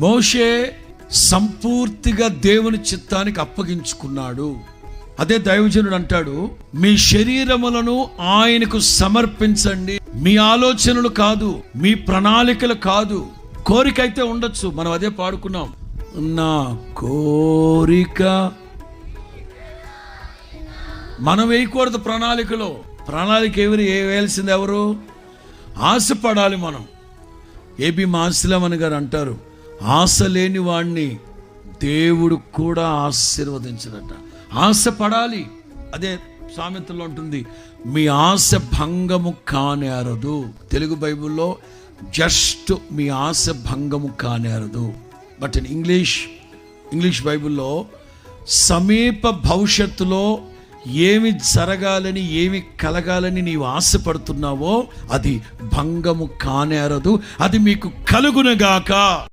మోషే సంపూర్తిగా దేవుని చిత్తానికి అప్పగించుకున్నాడు. అదే దైవజనుడు అంటాడు, మీ శరీరములను ఆయనకు సమర్పించండి. మీ ఆలోచనలు కాదు, మీ ప్రణాళికలు కాదు. కోరిక అయితే ఉండొచ్చు, మనం అదే పాడుకున్నాం, నా కోరిక. మనం వేయకూడదు ప్రణాళికలో. ప్రణాళిక వేయాల్సింది ఎవరు? ఆశపడాలి మనం. ఏబి మాసిలమని గారు అంటారు, ఆశ లేని వాడిని దేవుడు కూడా ఆశీర్వదించడట. ఆశపడాలి. అదే సామెతలో ఉంటుంది, మీ ఆశ భంగము కానేరదు. తెలుగు బైబిల్లో జస్ట్ మీ ఆశ భంగము కానేరదు. బట్ ఇన్ ఇంగ్లీష్ బైబిల్లో సమీప భవిష్యత్తులో ఏమి జరగాలని, ఏమి కలగాలని నీవు ఆశపడుతున్నావో అది భంగము కానేరదు. అది మీకు కలుగునుగాక.